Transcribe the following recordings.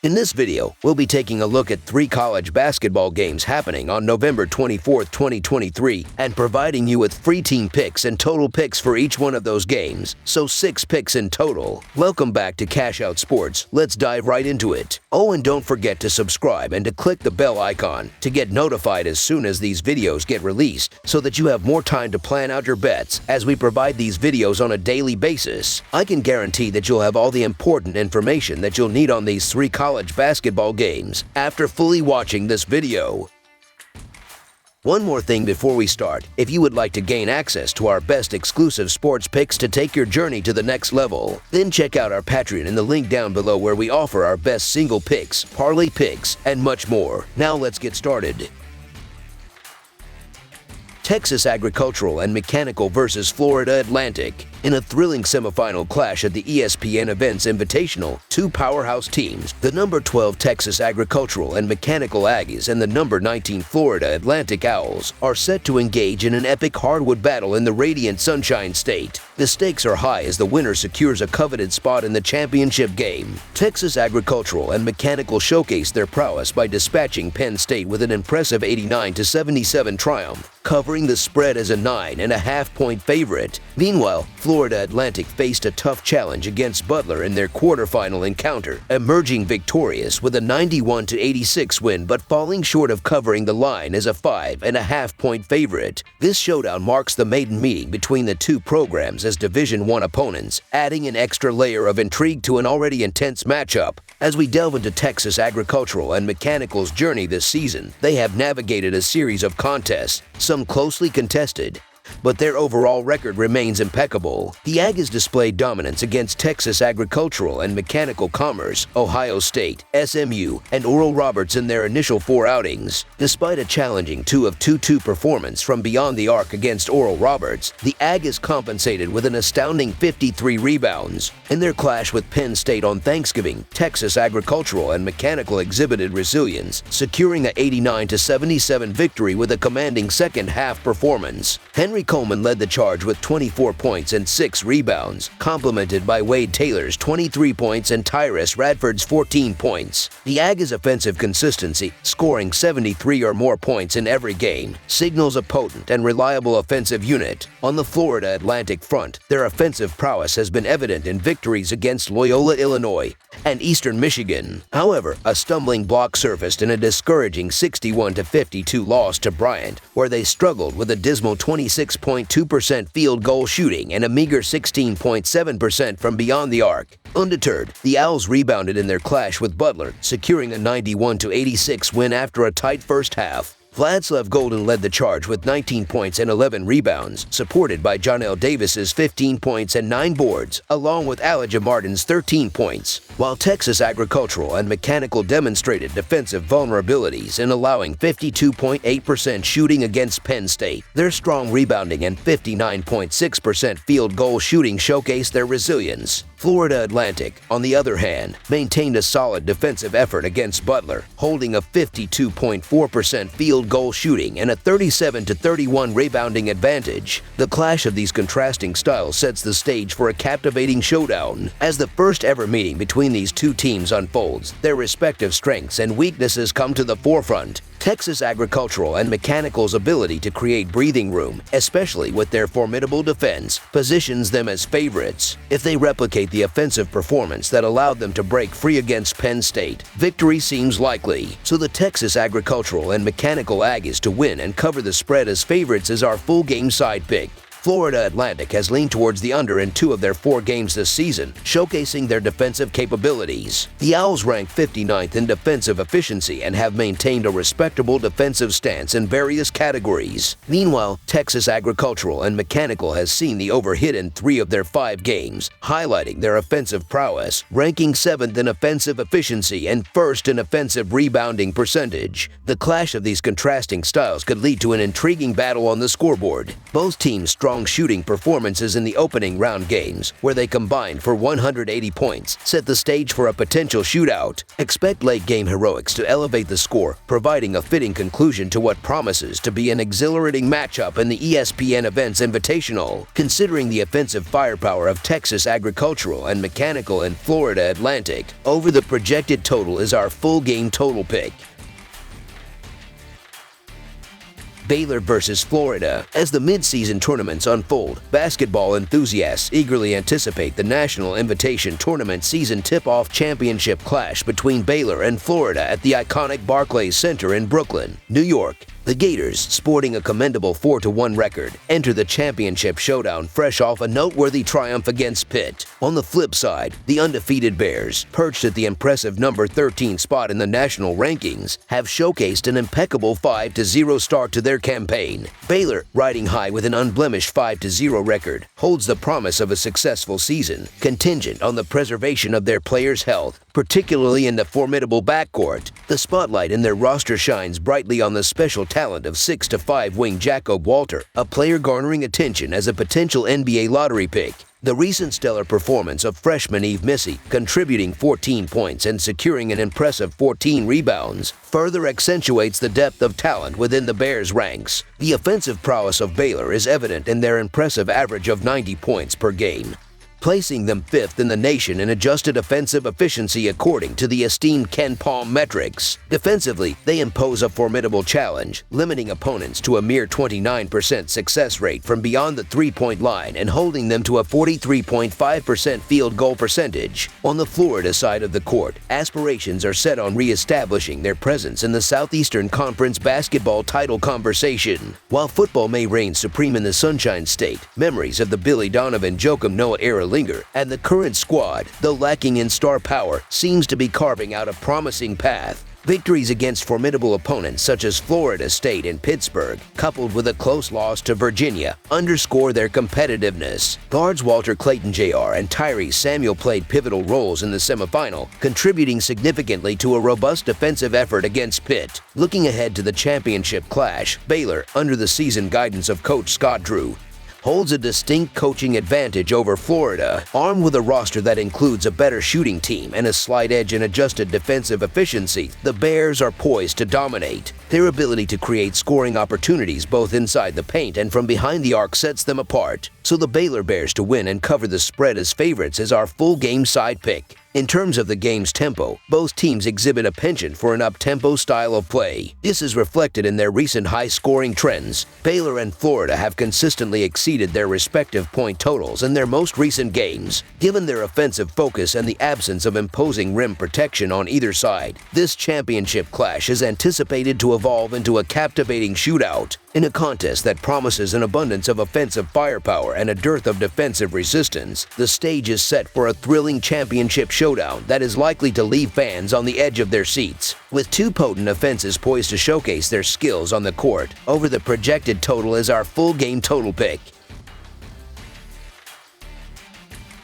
In this video, we'll be taking a look at 3 college basketball games happening on November 24, 2023, and providing you with free team picks and total picks for each one of those games, so 6 picks in total. Welcome back to Cash Out Sports. Let's dive right into it. Oh, and don't forget to subscribe and to click the bell icon to get notified as soon as these videos get released, so that you have more time to plan out your bets as we provide these videos on a daily basis. I can guarantee that you'll have all the important information that you'll need on these 3 college basketball games after fully watching this video. One more thing before we start. If you would like to gain access to our best exclusive sports picks to take your journey to the next level, then check out our Patreon in the link down below, where we offer our best single picks, parlay picks, and much more. Now let's get started. Texas Agricultural and Mechanical versus Florida Atlantic. In a thrilling semifinal clash at the ESPN Events Invitational, 2 powerhouse teams, the number 12 Texas Agricultural and Mechanical Aggies and the number 19 Florida Atlantic Owls, are set to engage in an epic hardwood battle in the radiant Sunshine State. The stakes are high as the winner secures a coveted spot in the championship game. Texas Agricultural and Mechanical showcased their prowess by dispatching Penn State with an impressive 89-77 triumph, covering the spread as a 9.5-point favorite. Meanwhile, Florida Atlantic faced a tough challenge against Butler in their quarterfinal encounter, emerging victorious with a 91-86 win, but falling short of covering the line as a 5.5-point favorite. This showdown marks the maiden meeting between the 2 programs as Division I opponents, adding an extra layer of intrigue to an already intense matchup. As we delve into Texas Agricultural and Mechanical's journey this season, they have navigated a series of contests, some closely contested, but their overall record remains impeccable. The Aggies displayed dominance against Texas Agricultural and Mechanical Commerce, Ohio State, SMU, and Oral Roberts in their initial 4 outings. Despite a challenging 2-of-2 performance from beyond the arc against Oral Roberts, the Aggies compensated with an astounding 53 rebounds. In their clash with Penn State on Thanksgiving, Texas Agricultural and Mechanical exhibited resilience, securing a 89-77 victory with a commanding second-half performance. Henry Coleman led the charge with 24 points and 6 rebounds, complemented by Wade Taylor's 23 points and Tyrus Radford's 14 points. The Aggies' offensive consistency, scoring 73 or more points in every game, signals a potent and reliable offensive unit. On the Florida Atlantic front, their offensive prowess has been evident in victories against Loyola, Illinois, and Eastern Michigan. However, a stumbling block surfaced in a discouraging 61-52 loss to Bryant, where they struggled with a dismal 26.2% field goal shooting and a meager 16.7% from beyond the arc. Undeterred, the Owls rebounded in their clash with Butler, securing a 91-86 win after a tight first half. Vladislav Golden led the charge with 19 points and 11 rebounds, supported by Jonell Davis's 15 points and 9 boards, along with Elijah Martin's 13 points. While Texas Agricultural and Mechanical demonstrated defensive vulnerabilities in allowing 52.8% shooting against Penn State, their strong rebounding and 59.6% field goal shooting showcased their resilience. Florida Atlantic, on the other hand, maintained a solid defensive effort against Butler, holding a 52.4% field goal shooting and a 37-31 rebounding advantage. The clash of these contrasting styles sets the stage for a captivating showdown. As the first ever meeting between these 2 teams unfolds, their respective strengths and weaknesses come to the forefront. Texas Agricultural and Mechanical's ability to create breathing room, especially with their formidable defense, positions them as favorites. If they replicate the offensive performance that allowed them to break free against Penn State, victory seems likely. So the Texas Agricultural and Mechanical Aggies to win and cover the spread as favorites is our full game side pick. Florida Atlantic has leaned towards the under in 2 of their 4 games this season, showcasing their defensive capabilities. The Owls rank 59th in defensive efficiency and have maintained a respectable defensive stance in various categories. Meanwhile, Texas Agricultural and Mechanical has seen the overhit in 3 of their 5 games, highlighting their offensive prowess, ranking 7th in offensive efficiency and 1st in offensive rebounding percentage. The clash of these contrasting styles could lead to an intriguing battle on the scoreboard. Both teams strongly strong shooting performances in the opening round games, where they combined for 180 points, set the stage for a potential shootout. Expect late-game heroics to elevate the score, providing a fitting conclusion to what promises to be an exhilarating matchup in the ESPN Events Invitational. Considering the offensive firepower of Texas Agricultural and Mechanical and Florida Atlantic, over the projected total is our full game total pick. Baylor versus Florida. As the mid-season tournaments unfold, basketball enthusiasts eagerly anticipate the National Invitation Tournament season tip-off championship clash between Baylor and Florida at the iconic Barclays Center in Brooklyn, New York. The Gators, sporting a commendable 4-1 record, enter the championship showdown fresh off a noteworthy triumph against Pitt. On the flip side, the undefeated Bears, perched at the impressive number 13 spot in the national rankings, have showcased an impeccable 5-0 start to their campaign. Baylor, riding high with an unblemished 5-0 record, holds the promise of a successful season, contingent on the preservation of their players' health, particularly in the formidable backcourt. The spotlight in their roster shines brightly on the special talent of 6'5" wing Jacob Walter, a player garnering attention as a potential NBA lottery pick. The recent stellar performance of freshman Eve Missy, contributing 14 points and securing an impressive 14 rebounds, further accentuates the depth of talent within the Bears' ranks. The offensive prowess of Baylor is evident in their impressive average of 90 points per game, placing them 5th in the nation in adjusted offensive efficiency according to the esteemed Ken Palm metrics. Defensively, they impose a formidable challenge, limiting opponents to a mere 29% success rate from beyond the three-point line and holding them to a 43.5% field goal percentage. On the Florida side of the court, aspirations are set on re-establishing their presence in the Southeastern Conference basketball title conversation. While football may reign supreme in the Sunshine State, memories of the Billy Donovan-Joakim Noah era linger, and the current squad, though lacking in star power, seems to be carving out a promising path. Victories against formidable opponents such as Florida State and Pittsburgh, coupled with a close loss to Virginia, underscore their competitiveness. Guards Walter Clayton Jr. and Tyrese Samuel played pivotal roles in the semifinal, contributing significantly to a robust defensive effort against Pitt. Looking ahead to the championship clash, Baylor, under the seasoned guidance of Coach Scott Drew, holds a distinct coaching advantage over Florida. Armed with a roster that includes a better shooting team and a slight edge in adjusted defensive efficiency, the Bears are poised to dominate. Their ability to create scoring opportunities both inside the paint and from behind the arc sets them apart. So the Baylor Bears to win and cover the spread as favorites is our full game side pick. In terms of the game's tempo, both teams exhibit a penchant for an up-tempo style of play. This is reflected in their recent high-scoring trends. Baylor and Florida have consistently exceeded their respective point totals in their most recent games. Given their offensive focus and the absence of imposing rim protection on either side, this championship clash is anticipated to evolve into a captivating shootout. In a contest that promises an abundance of offensive firepower and a dearth of defensive resistance, the stage is set for a thrilling championship showdown that is likely to leave fans on the edge of their seats. With two potent offenses poised to showcase their skills on the court, over the projected total is our full game total pick.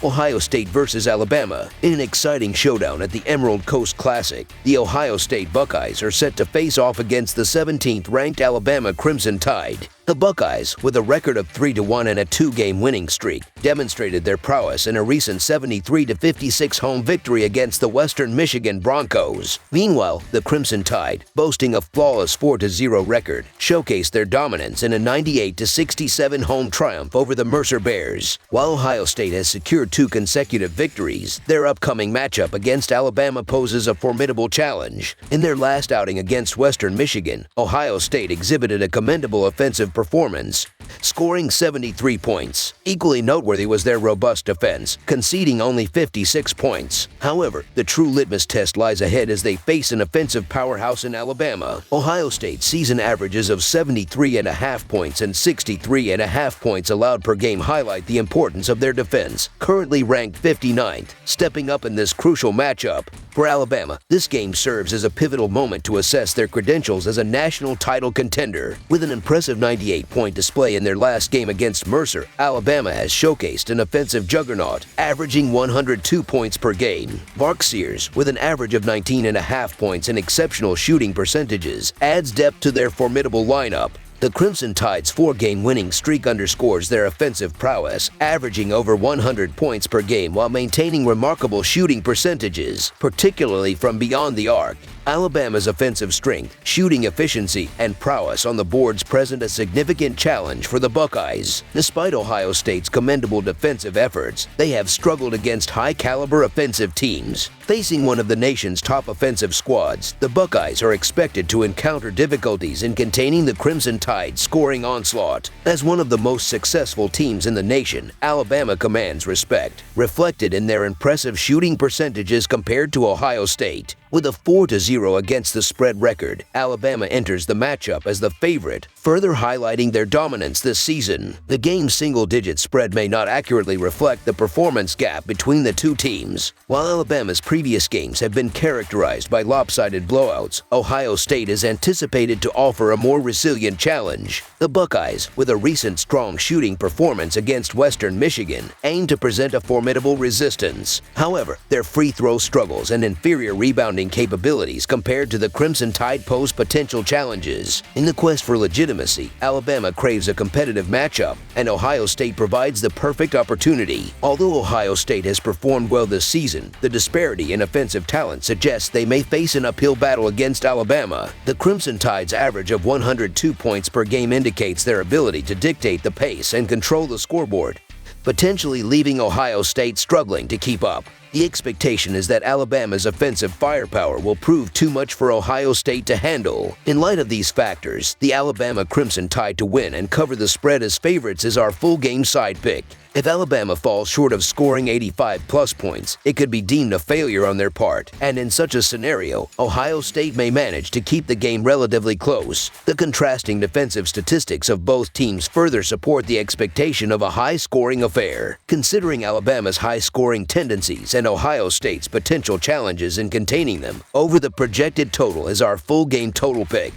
Ohio State versus Alabama. In an exciting showdown at the Emerald Coast Classic, the Ohio State Buckeyes are set to face off against the 17th-ranked Alabama Crimson Tide. The Buckeyes, with a record of 3-1 and a two-game winning streak, demonstrated their prowess in a recent 73-56 home victory against the Western Michigan Broncos. Meanwhile, the Crimson Tide, boasting a flawless 4-0 record, showcased their dominance in a 98-67 home triumph over the Mercer Bears. While Ohio State has secured two consecutive victories, their upcoming matchup against Alabama poses a formidable challenge. In their last outing against Western Michigan, Ohio State exhibited a commendable offensive performance, scoring 73 points. Equally noteworthy was their robust defense, conceding only 56 points. However, the true litmus test lies ahead as they face an offensive powerhouse in Alabama. Ohio State's season averages of 73.5 points and 63.5 points allowed per game highlight the importance of their defense, currently ranked 59th, stepping up in this crucial matchup. For Alabama, this game serves as a pivotal moment to assess their credentials as a national title contender. With an impressive 98-point display in their last game against Mercer, Alabama has showcased an offensive juggernaut, averaging 102 points per game. Mark Sears, with an average of 19.5 points and exceptional shooting percentages, adds depth to their formidable lineup. The Crimson Tide's 4-game winning streak underscores their offensive prowess, averaging over 100 points per game while maintaining remarkable shooting percentages, particularly from beyond the arc. Alabama's offensive strength, shooting efficiency, and prowess on the boards present a significant challenge for the Buckeyes. Despite Ohio State's commendable defensive efforts, they have struggled against high-caliber offensive teams. Facing one of the nation's top offensive squads, the Buckeyes are expected to encounter difficulties in containing the Crimson Tide's scoring onslaught. As one of the most successful teams in the nation, Alabama commands respect, reflected in their impressive shooting percentages compared to Ohio State. With a 4-0 against the spread record, Alabama enters the matchup as the favorite, further highlighting their dominance this season. The game's single-digit spread may not accurately reflect the performance gap between the two teams. While Alabama's previous games have been characterized by lopsided blowouts, Ohio State is anticipated to offer a more resilient challenge. The Buckeyes, with a recent strong shooting performance against Western Michigan, aim to present a formidable resistance. However, their free throw struggles and inferior rebounding capabilities compared to the Crimson Tide pose potential challenges. In the quest for legitimacy, Alabama craves a competitive matchup, and Ohio State provides the perfect opportunity. Although Ohio State has performed well this season, the disparity in offensive talent suggests they may face an uphill battle against Alabama. The Crimson Tide's average of 102 points per game indicates their ability to dictate the pace and control the scoreboard, potentially leaving Ohio State struggling to keep up. The expectation is that Alabama's offensive firepower will prove too much for Ohio State to handle. In light of these factors, the Alabama Crimson Tide to win and cover the spread as favorites is our full-game side pick. If Alabama falls short of scoring 85-plus points, it could be deemed a failure on their part, and in such a scenario, Ohio State may manage to keep the game relatively close. The contrasting defensive statistics of both teams further support the expectation of a high-scoring affair. Considering Alabama's high-scoring tendencies and Ohio State's potential challenges in containing them, over the projected total is our full-game total pick.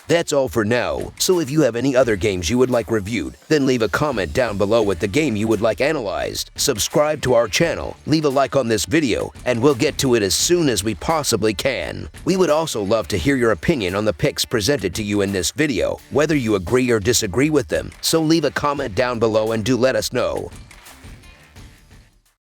That's all for now, so if you have any other games you would like reviewed, then leave a comment down below with the game you would like analyzed. Subscribe to our channel, leave a like on this video, and we'll get to it as soon as we possibly can. We would also love to hear your opinion on the picks presented to you in this video, whether you agree or disagree with them, so leave a comment down below and do let us know.